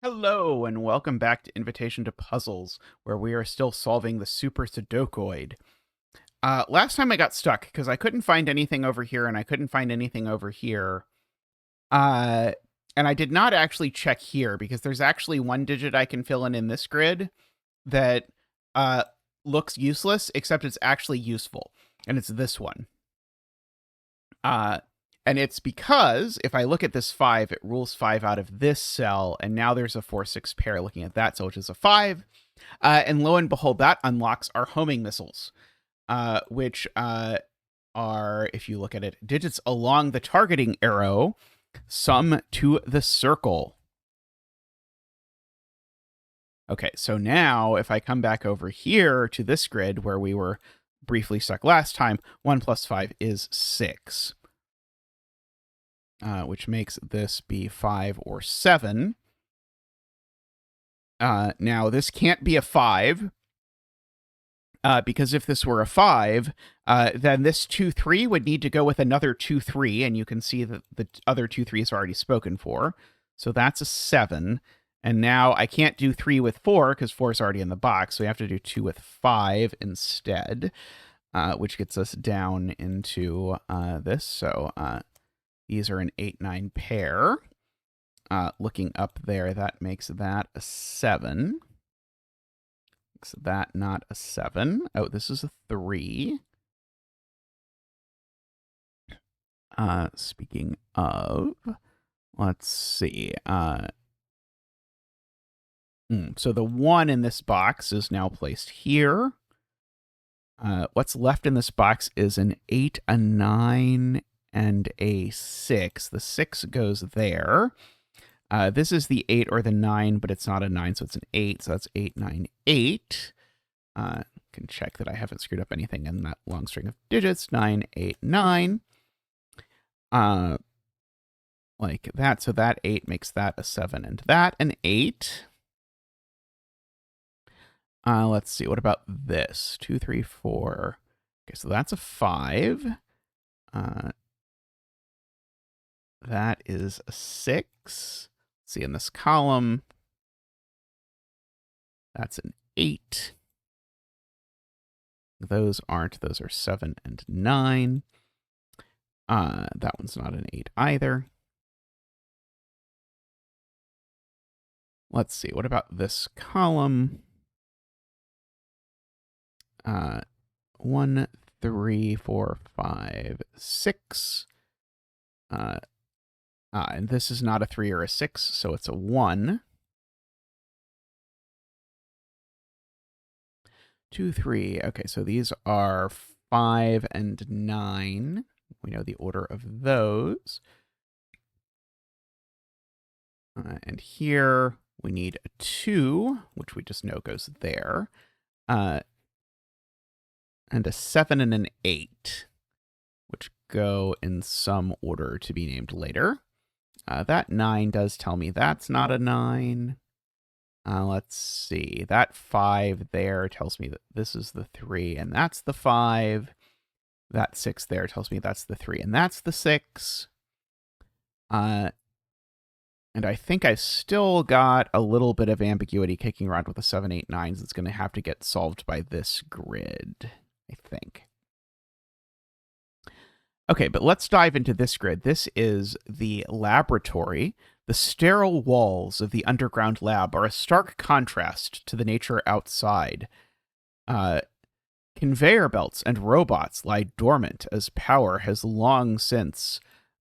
Hello, and welcome back to Invitation to Puzzles, where we are still solving the Super Sudokoid. Last time I got stuck because I couldn't find anything over here and I couldn't find anything over here. Uh, and I did not actually check here because there's actually one digit I can fill in this grid that looks useless, except it's actually useful, and it's this one. And it's because if I look at this 5, it rules 5 out of this cell, and now there's a 4-6 pair looking at that cell, which is a 5. And lo and behold, that unlocks our homing missiles, which are, if you look at it, digits along the targeting arrow, sum to the circle. Okay, so now if I come back over here to this grid where we were briefly stuck last time, 1 plus 5 is 6. Which makes this be 5 or 7. Now, this can't be a 5, because if this were a 5, then this 2-3 would need to go with another 2-3, and you can see that the other 2-3s are already spoken for. So that's a 7. And now I can't do 3 with 4, because 4 is already in the box, so we have to do 2 with 5 instead, which gets us down into this. So these are an 8-9 pair. Looking up there, that makes that a 7. Makes that not a 7. Oh, this is a 3. Speaking of, let's see. So the 1 in this box is now placed here. What's left in this box is an 8, a 9, and a 6. The 6 goes there. This is the 8 or the 9, but it's not a 9, so it's an 8. So that's 8, 9, 8. Can check that I haven't screwed up anything in that long string of digits. 9, 8, 9. Like that. So that 8 makes that a 7, and that an 8. Let's see. What about this? 2, 3, 4. Okay, so that's a 5. That is a 6. Let's see, in this column, that's an 8. Those aren't. Those are 7 and 9. That one's not an 8 either. Let's see. What about this column? 1, 3, 4, 5, 6. And this is not a 3 or a 6, so it's a 1. 2, 3. Okay, so these are 5 and 9. We know the order of those. And here we need a 2, which we just know goes there. And a 7 and an 8, which go in some order to be named later. That 9 does tell me that's not a 9. Let's see. That 5 there tells me that this is the 3, and that's the 5. That 6 there tells me that's the 3, and that's the 6. And I think I've still got a little bit of ambiguity kicking around with the 7, 8, 9s that's going to have to get solved by this grid, I think. Okay, but let's dive into this grid. This is the laboratory. The sterile walls of the underground lab are a stark contrast to the nature outside. Conveyor belts and robots lie dormant as power has long since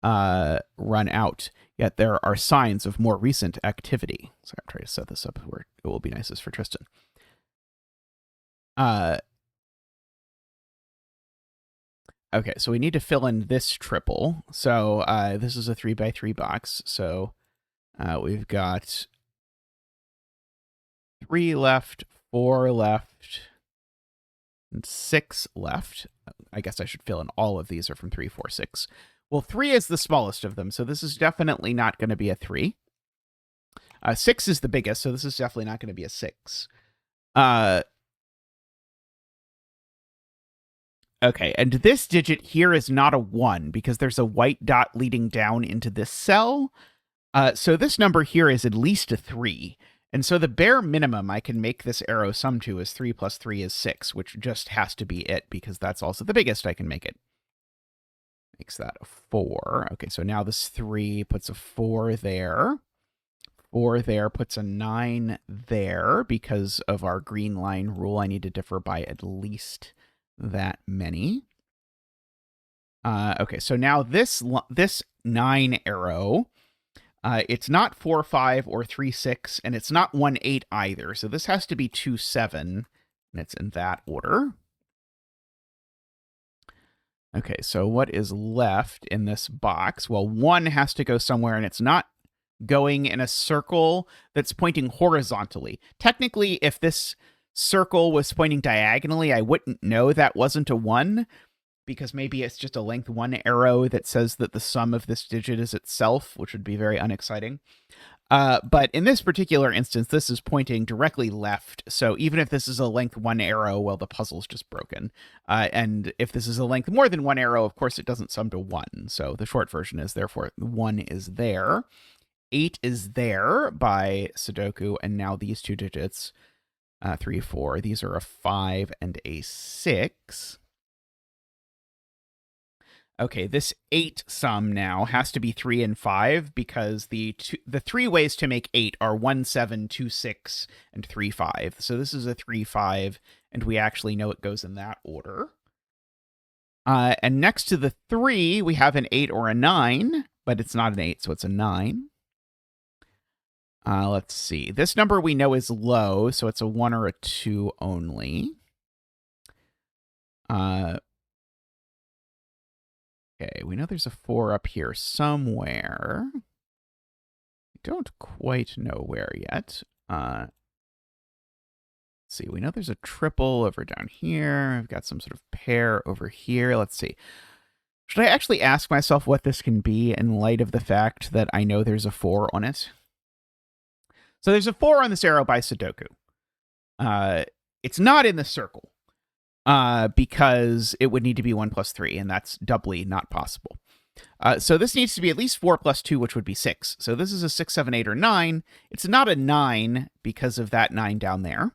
run out, yet there are signs of more recent activity. So I'm trying to set this up where it will be nicest for Tristan. Okay, so we need to fill in this triple. So this is a 3x3 box. So we've got 3 left, 4 left, and 6 left. I guess I should fill in all of these are from 3, 4, 6. Well, 3 is the smallest of them, so this is definitely not going to be a 3. 6 is the biggest, so this is definitely not going to be a 6. Okay, and this digit here is not a 1 because there's a white dot leading down into this cell. So this number here is at least a 3. And so the bare minimum I can make this arrow sum to is 3 plus 3 is 6, which just has to be it, because that's also the biggest I can make it. Makes that a 4. Okay, so now this 3 puts a 4 there. 4 there puts a 9 there. Because of our green line rule, I need to differ by at least that many. Okay, so now this 9 arrow, it's not 4, 5, or 3, 6, and it's not 1, 8 either. So this has to be 2, 7, and it's in that order. Okay, so what is left in this box? Well, 1 has to go somewhere, and it's not going in a circle that's pointing horizontally. Technically, if this circle was pointing diagonally, I wouldn't know that wasn't a 1, because maybe it's just a length 1 arrow that says that the sum of this digit is itself, which would be very unexciting. But in this particular instance, this is pointing directly left. So even if this is a length 1 arrow, well, the puzzle's just broken. And if this is a length more than 1 arrow, of course, it doesn't sum to 1. So the short version is, therefore, 1 is there. 8 is there by Sudoku. And now these two digits, 3, 4, these are a 5 and a 6. Okay, this 8 sum now has to be 3 and 5, because the 3 ways to make 8 are 1, 7, 2, 6, and 3, 5. So this is a 3, 5, and we actually know it goes in that order. And next to the 3, we have an 8 or a 9, but it's not an 8, so it's a 9. Let's see. This number we know is low, so it's a 1 or a 2 only. Okay, we know there's a 4 up here somewhere. I don't quite know where yet. Let's see, we know there's a triple over down here. I've got some sort of pair over here. Let's see. Should I actually ask myself what this can be in light of the fact that I know there's a 4 on it? So there's a 4 on this arrow by Sudoku. It's not in the circle. Because it would need to be 1 plus 3, and that's doubly not possible. So this needs to be at least 4 plus 2, which would be 6. So this is a 6, 7, 8, or 9. It's not a 9 because of that 9 down there.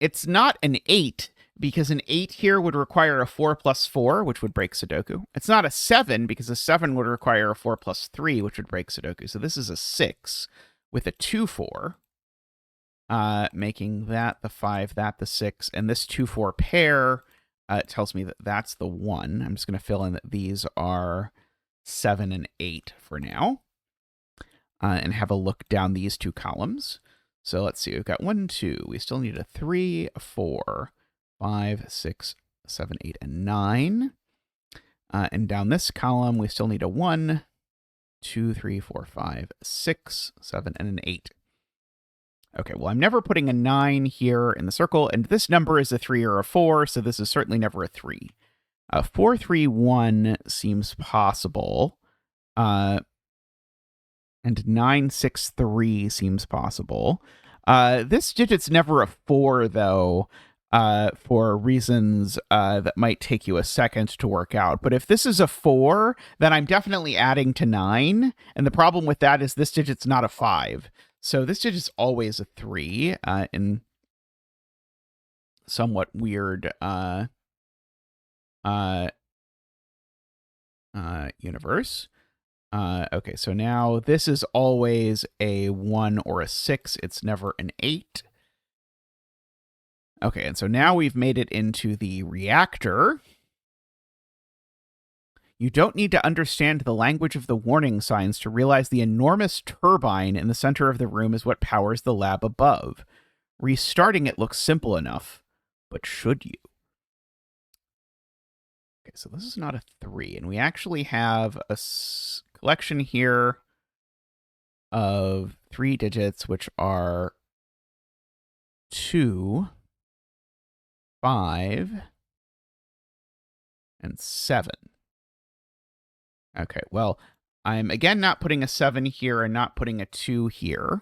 It's not an 8 because an 8 here would require a 4 plus 4, which would break Sudoku. It's not a 7 because a 7 would require a 4 plus 3, which would break Sudoku. So this is a 6 with a 2, 4. Making that the 5, that the 6, and this 2, 4 pair tells me that that's the 1. I'm just going to fill in that these are 7 and 8 for now, and have a look down these 2 columns. So let's see, we've got 1, 2. We still need a 3, a 4, 5, 6, 7, 8, and 9. And down this column, we still need a 1, 2, 3, 4, 5, 6, 7, and an 8. Okay, well, I'm never putting a 9 here in the circle, and this number is a 3 or a 4, so this is certainly never a 3. 4, 3, 1 seems possible, and 9, 6, 3 seems possible. This digit's never a 4, though, for reasons that might take you a second to work out. But if this is a 4, then I'm definitely adding to 9, and the problem with that is this digit's not a 5. So this digit's always a 3 in somewhat weird universe. Okay, so now this is always a 1 or a 6. It's never an 8. Okay, and so now we've made it into the reactor. You don't need to understand the language of the warning signs to realize the enormous turbine in the center of the room is what powers the lab above. Restarting it looks simple enough, but should you? Okay, so this is not a 3, and we actually have a collection here of 3 digits, which are 2, 5, and 7. Okay, well, I'm again not putting a 7 here and not putting a 2 here.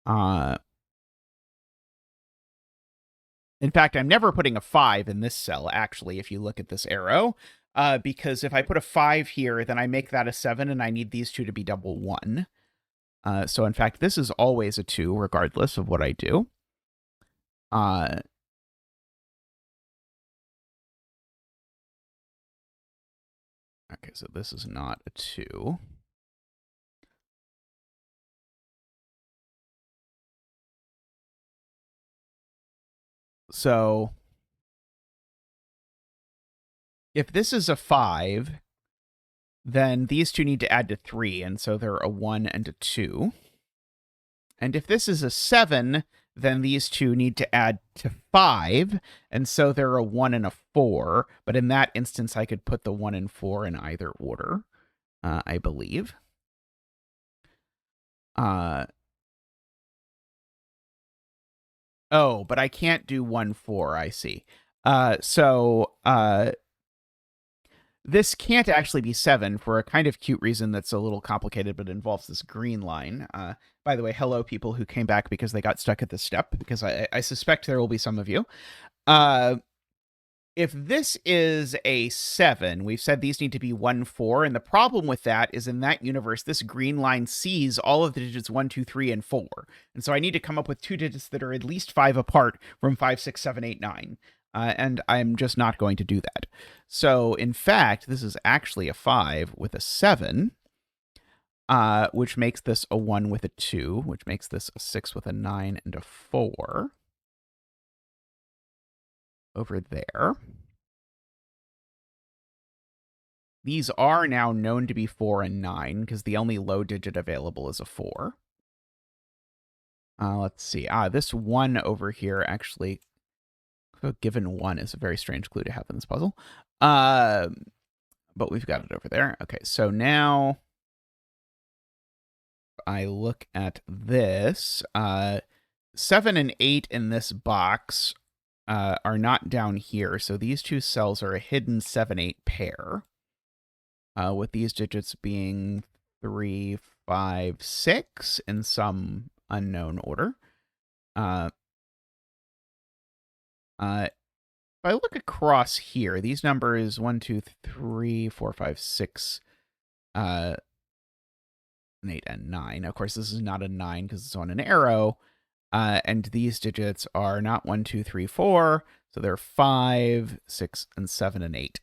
In fact, I'm never putting a 5 in this cell, actually, if you look at this arrow. because if I put a 5 here, then I make that a 7, and I need these two to be double 1. So in fact, this is always a 2, regardless of what I do. Okay, so this is not a 2. So if this is a 5, then these two need to add to 3, and so they're a 1 and a 2. And if this is a 7, then these two need to add to 5, and so they're a 1 and a 4. But in that instance, I could put the 1 and 4 in either order, I believe. Oh, but I can't do 1, 4, I see. This can't actually be 7 for a kind of cute reason that's a little complicated, but involves this green line. By the way, hello, people who came back because they got stuck at this step, because I suspect there will be some of you. If this is a 7, we've said these need to be 1, 4, and the problem with that is in that universe, this green line sees all of the digits 1, 2, 3, and 4. And so I need to come up with 2 digits that are at least 5 apart from 5, 6, 7, 8, 9. And I'm just not going to do that. So, in fact, this is actually a 5 with a 7, which makes this a 1 with a 2, which makes this a 6 with a 9 and a 4. Over there. These are now known to be 4 and 9, because the only low digit available is a 4. Let's see. This 1 over here actually... given 1 is a very strange clue to have in this puzzle. But we've got it over there. Okay, so now I look at this. 7 and 8 in this box are not down here, so these two cells are a hidden 7-8 pair, with these digits being 3, 5, 6 in some unknown order. If I look across here, these numbers 1, 2, 3, 4, 5, 6, 8, and 9. Of course, this is not a 9 because it's on an arrow. And these digits are not 1, 2, 3, 4. So they're 5, 6, and 7, and 8.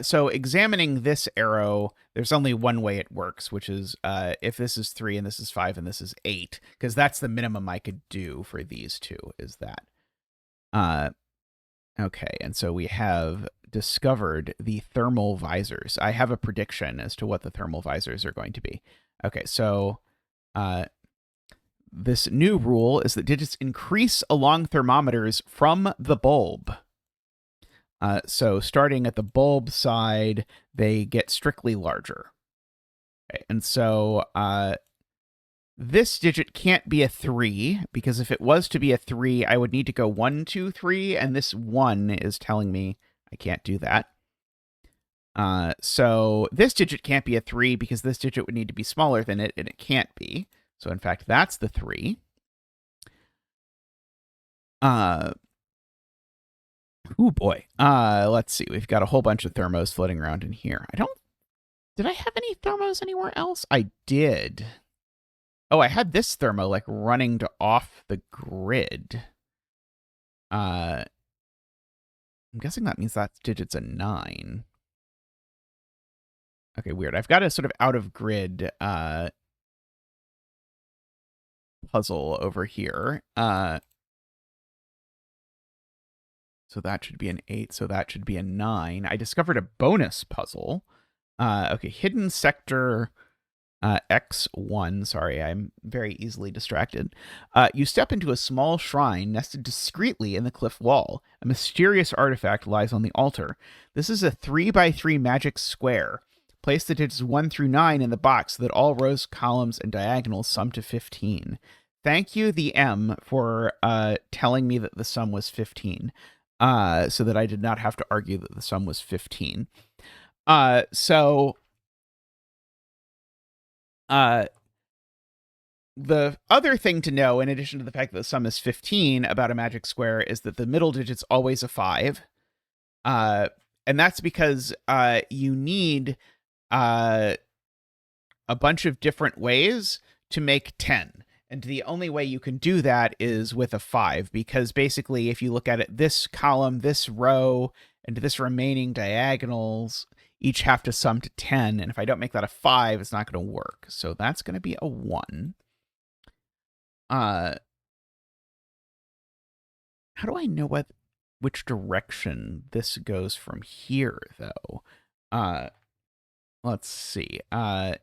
So examining this arrow, there's only one way it works, which is if this is 3 and this is 5 and this is 8, because that's the minimum I could do for these two, is that. Okay, and so we have discovered the thermal visors. I have a prediction as to what the thermal visors are going to be. Okay, so this new rule is that digits increase along thermometers from the bulb. So starting at the bulb side, they get strictly larger. Okay, and so this digit can't be a 3, because if it was to be a 3, I would need to go 1, 2, 3, and this 1 is telling me I can't do that. So this digit can't be a 3, because this digit would need to be smaller than it, and it can't be. So in fact, that's the 3. Oh boy. Let's see. We've got a whole bunch of thermos floating around in here. Did I have any thermos anywhere else? I did. Oh, I had this thermo like running to off the grid. I'm guessing that means that digit's a 9. Okay, weird. I've got a sort of out of grid puzzle over here. So that should be an 8. So that should be a 9. I discovered a bonus puzzle. Okay, hidden sector X1. Sorry, I'm very easily distracted. You step into a small shrine nested discreetly in the cliff wall. A mysterious artifact lies on the altar. This is a 3x3 magic square. Place the digits 1 through 9 in the box so that all rows, columns, and diagonals sum to 15. Thank you, the M, for telling me that the sum was 15. So that I did not have to argue that the sum was 15. The other thing to know, in addition to the fact that the sum is 15 about a magic square, is that the middle digit's always a 5. And that's because you need a bunch of different ways to make 10. And the only way you can do that is with a 5, because basically if you look at it, this column, this row, and this remaining diagonals each have to sum to 10. And if I don't make that a 5, it's not going to work. So that's going to be a 1. How do I know which direction this goes from here, though? Let's see. I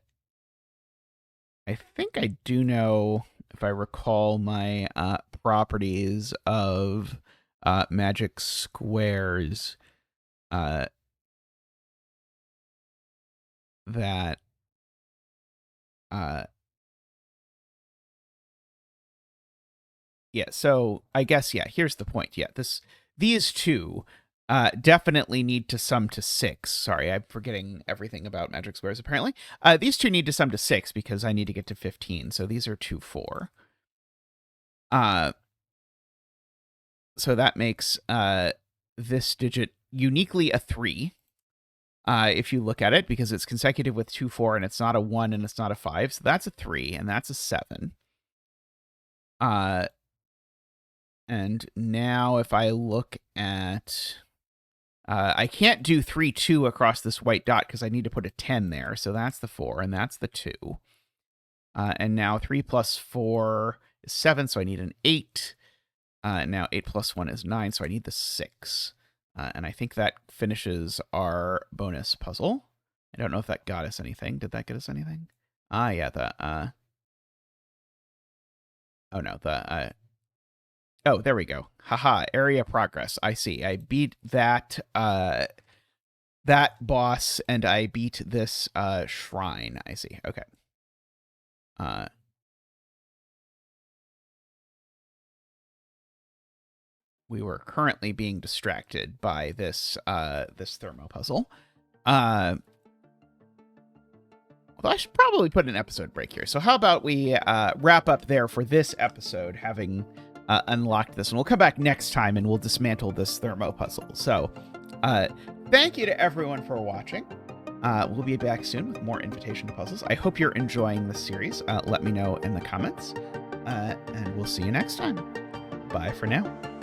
think I do know, if I recall my properties of magic squares, that yeah, so I guess, yeah, here's the point. Yeah, these two definitely need to sum to 6. Sorry, I'm forgetting everything about magic squares, apparently. These two need to sum to 6 because I need to get to 15, so these are 2, 4. So that makes this digit uniquely a 3, if you look at it, because it's consecutive with 2, 4, and it's not a 1 and it's not a 5. So that's a 3, and that's a 7. And now if I look at... I can't do 3, 2 across this white dot because I need to put a 10 there. So that's the 4, and that's the 2. And now 3 plus 4 is 7, so I need an 8. Now 8 plus 1 is 9, so I need the 6. And I think that finishes our bonus puzzle. I don't know if that got us anything. Did that get us anything? Yeah, oh, no, oh, there we go. Haha, area progress. I see. I beat that boss, and I beat this shrine. I see. Okay. We were currently being distracted by this this Thermo puzzle. Although I should probably put an episode break here. So how about we wrap up there for this episode, having unlocked this, and we'll come back next time and we'll dismantle this Thermo puzzle. So thank you to everyone for watching. We'll be back soon with more invitation to puzzles. I hope you're enjoying this series. Let me know in the comments, and we'll see you next time. Bye for now.